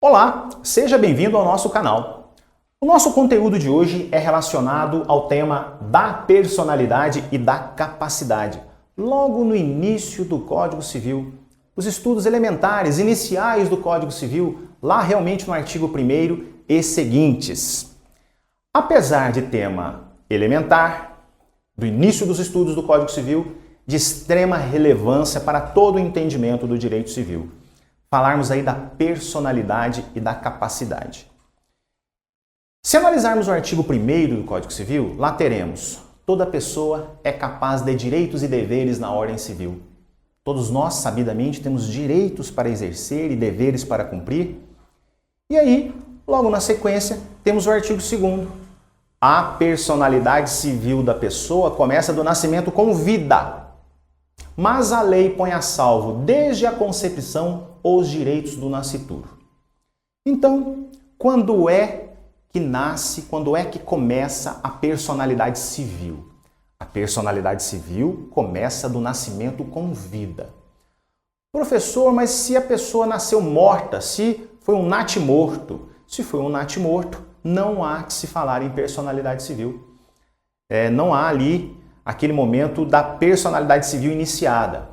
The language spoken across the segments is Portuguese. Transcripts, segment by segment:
Olá, seja bem-vindo ao nosso canal. O nosso conteúdo de hoje é relacionado ao tema da personalidade e da capacidade. Logo no início do Código Civil, os estudos elementares, iniciais do Código Civil, lá realmente no artigo 1º e seguintes. Apesar de tema elementar, do início dos estudos do Código Civil, de extrema relevância para todo o entendimento do direito civil. Falarmos aí da personalidade e da capacidade. Se analisarmos o artigo 1º do Código Civil, lá teremos: toda pessoa é capaz de direitos e deveres na ordem civil. Todos nós, sabidamente, temos direitos para exercer e deveres para cumprir. E aí, logo na sequência, temos o artigo 2º. A personalidade civil da pessoa começa do nascimento com vida, mas a lei põe a salvo, desde a concepção, os direitos do nascituro. Então, quando é que nasce, quando é que começa a personalidade civil? A personalidade civil começa do nascimento com vida. Professor, mas se a pessoa nasceu morta, se foi um natimorto, se foi um natimorto, não há que se falar em personalidade civil. Não há ali aquele momento da personalidade civil iniciada.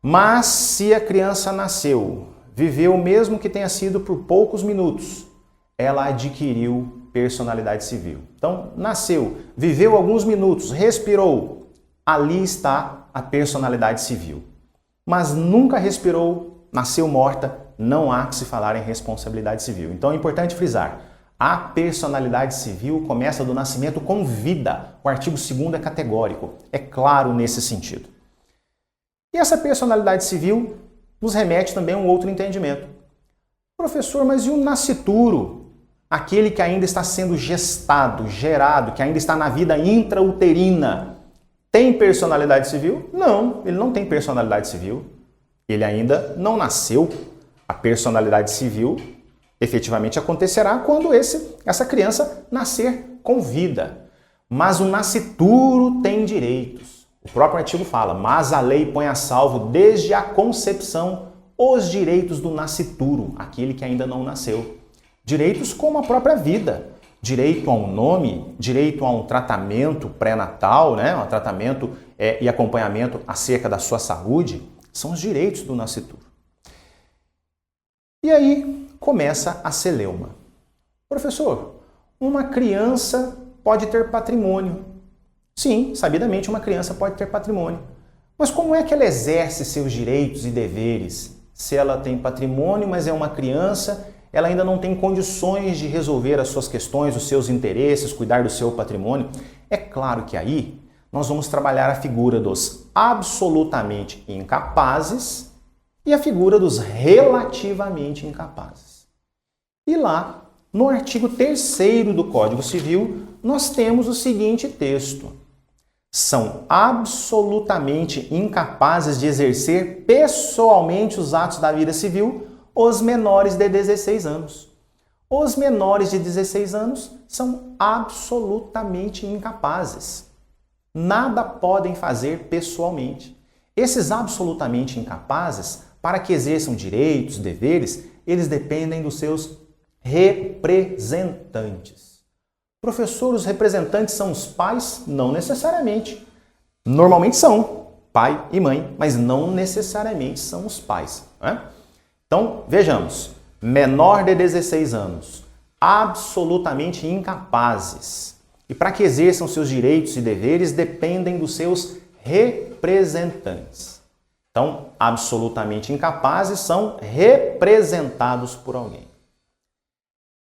Mas se a criança nasceu, viveu mesmo que tenha sido por poucos minutos, ela adquiriu personalidade civil. Então, nasceu, viveu alguns minutos, respirou, ali está a personalidade civil. Mas nunca respirou, nasceu morta, não há que se falar em responsabilidade civil. Então é importante frisar: a personalidade civil começa do nascimento com vida. O artigo 2º é categórico, é claro nesse sentido. E essa personalidade civil nos remete também a um outro entendimento. Professor, mas e o nascituro? Aquele que ainda está sendo gestado, gerado, que ainda está na vida intrauterina, tem personalidade civil? Não, ele não tem personalidade civil. Ele ainda não nasceu. A personalidade civil efetivamente acontecerá quando essa criança nascer com vida. Mas o nascituro tem direitos. O próprio artigo fala: mas a lei põe a salvo desde a concepção os direitos do nascituro, aquele que ainda não nasceu. Direitos como a própria vida, direito a um nome, direito a um tratamento pré-natal, um tratamento e acompanhamento acerca da sua saúde, são os direitos do nascituro. E aí começa a celeuma. Professor, uma criança pode ter patrimônio. Sim, sabidamente uma criança pode ter patrimônio. Mas como é que ela exerce seus direitos e deveres? Se ela tem patrimônio, mas é uma criança, ela ainda não tem condições de resolver as suas questões, os seus interesses, cuidar do seu patrimônio. É claro que aí nós vamos trabalhar a figura dos absolutamente incapazes e a figura dos relativamente incapazes. E lá, no artigo 3º do Código Civil, nós temos o seguinte texto: são absolutamente incapazes de exercer pessoalmente os atos da vida civil os menores de 16 anos. Os menores de 16 anos são absolutamente incapazes. Nada podem fazer pessoalmente. Esses absolutamente incapazes, para que exerçam direitos, deveres, eles dependem dos seus representantes. Professor, os representantes são os pais? Não necessariamente. Normalmente são pai e mãe, mas não necessariamente são os pais. Então, vejamos: menor de 16 anos, absolutamente incapazes. E para que exerçam seus direitos e deveres, dependem dos seus representantes. Então, absolutamente incapazes são representados por alguém.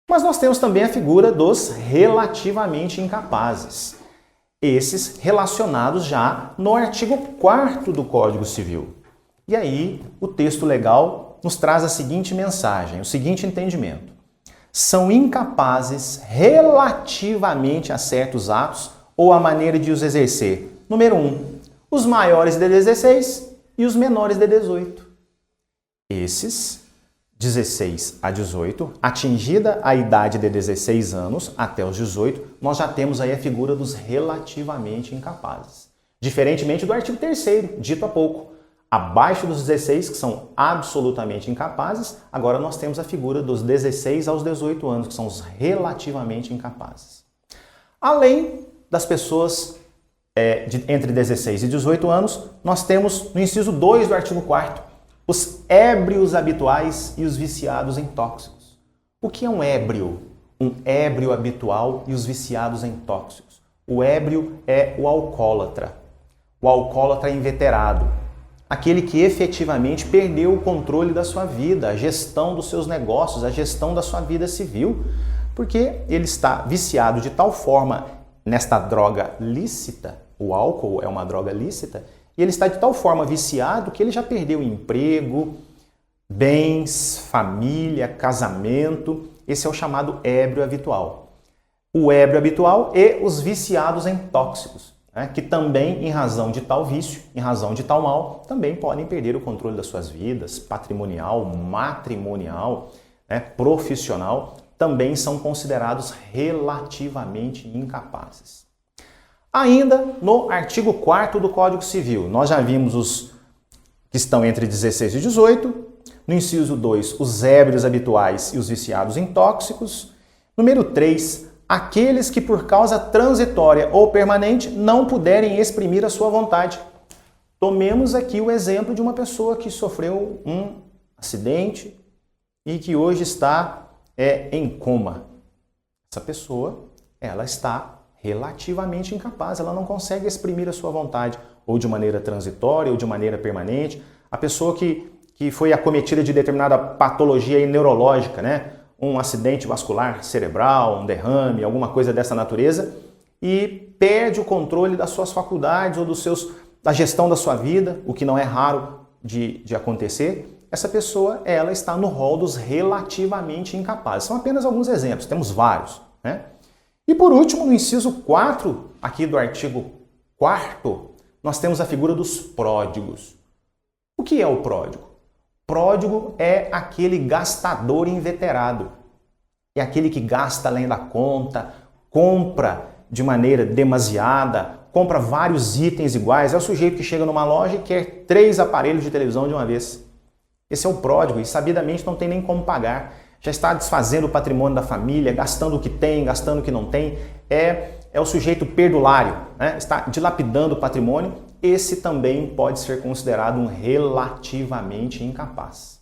Mas nós temos também a figura dos relativamente incapazes. Esses relacionados já no artigo 4º do Código Civil. E aí, o texto legal nos traz a seguinte mensagem, o seguinte entendimento: são incapazes relativamente a certos atos ou a maneira de os exercer. Número 1, os maiores de 16 e os menores de 18. Esses 16 a 18, atingida a idade de 16 anos até os 18, nós já temos aí a figura dos relativamente incapazes. Diferentemente do artigo 3º, dito há pouco. Abaixo dos 16, que são absolutamente incapazes, agora nós temos a figura dos 16 aos 18 anos, que são os relativamente incapazes. Além das pessoas entre 16 e 18 anos, nós temos no inciso 2 do artigo 4º, os ébrios habituais e os viciados em tóxicos. O que é um ébrio? Um ébrio habitual e os viciados em tóxicos. O ébrio é o alcoólatra inveterado, aquele que efetivamente perdeu o controle da sua vida, a gestão dos seus negócios, a gestão da sua vida civil, porque ele está viciado de tal forma nesta droga lícita, o álcool é uma droga lícita, e ele está de tal forma viciado que ele já perdeu emprego, bens, família, casamento. Esse é o chamado ébrio habitual. O ébrio habitual e os viciados em tóxicos, que também, em razão de tal vício, em razão de tal mal, também podem perder o controle das suas vidas, patrimonial, matrimonial, profissional, também são considerados relativamente incapazes. Ainda no artigo 4º do Código Civil, nós já vimos os que estão entre 16 e 18, no inciso 2, os ébrios habituais e os viciados em tóxicos. Número 3, aqueles que por causa transitória ou permanente não puderem exprimir a sua vontade. Tomemos aqui o exemplo de uma pessoa que sofreu um acidente e que hoje está em coma. Essa pessoa, ela está relativamente incapaz, ela não consegue exprimir a sua vontade, ou de maneira transitória, ou de maneira permanente. A pessoa que foi acometida de determinada patologia neurológica, um acidente vascular cerebral, um derrame, alguma coisa dessa natureza, e perde o controle das suas faculdades ou da gestão da sua vida, o que não é raro de acontecer. Essa pessoa, ela está no rol dos relativamente incapazes. São apenas alguns exemplos, temos vários. E por último, no inciso 4, aqui do artigo 4º, nós temos a figura dos pródigos. O que é o pródigo? Pródigo é aquele gastador inveterado. É aquele que gasta além da conta, compra de maneira demasiada, compra vários itens iguais. É o sujeito que chega numa loja e quer 3 aparelhos de televisão de uma vez. Esse é o pródigo e sabidamente não tem nem como pagar. Já está desfazendo o patrimônio da família, gastando o que tem, gastando o que não tem. É o sujeito perdulário, está dilapidando o patrimônio. Esse também pode ser considerado um relativamente incapaz.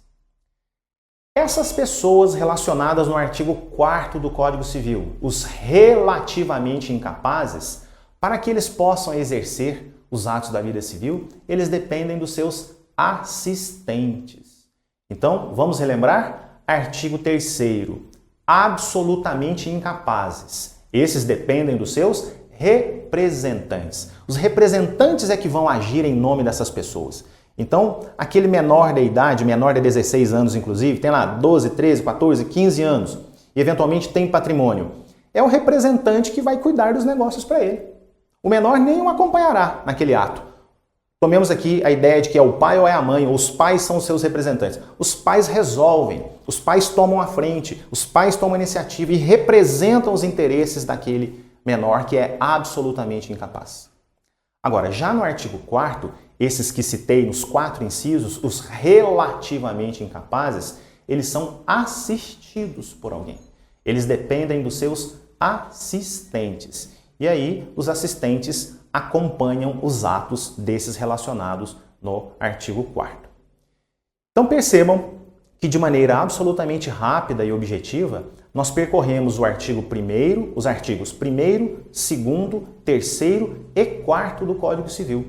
Essas pessoas relacionadas no artigo 4º do Código Civil, os relativamente incapazes, para que eles possam exercer os atos da vida civil, eles dependem dos seus assistentes. Então, vamos relembrar? Artigo 3º, absolutamente incapazes. Esses dependem dos seus representantes. Os representantes é que vão agir em nome dessas pessoas. Então, aquele menor da idade, menor de 16 anos inclusive, tem lá 12, 13, 14, 15 anos e eventualmente tem patrimônio, é o representante que vai cuidar dos negócios para ele. O menor nem o acompanhará naquele ato. Tomemos aqui a ideia de que é o pai ou é a mãe, ou os pais são os seus representantes. Os pais resolvem, os pais tomam a frente, os pais tomam a iniciativa e representam os interesses daquele menor que é absolutamente incapaz. Agora, já no artigo 4º, esses que citei nos 4 incisos, os relativamente incapazes, eles são assistidos por alguém. Eles dependem dos seus assistentes. E aí, os assistentes acompanham os atos desses relacionados no artigo 4º. Então percebam que de maneira absolutamente rápida e objetiva, nós percorremos o artigo 1º, os artigos 1º, 2º, 3º e 4º do Código Civil,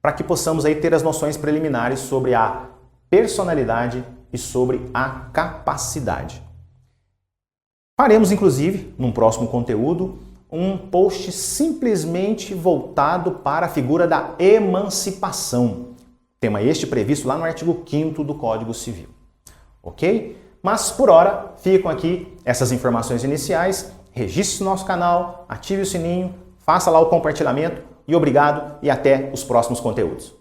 para que possamos aí ter as noções preliminares sobre a personalidade e sobre a capacidade. Faremos, inclusive, num próximo conteúdo, um post simplesmente voltado para a figura da emancipação. Tema este previsto lá no artigo 5º do Código Civil. Ok? Mas, por hora, ficam aqui essas informações iniciais. Registre-se no nosso canal, ative o sininho, faça lá o compartilhamento e obrigado e até os próximos conteúdos.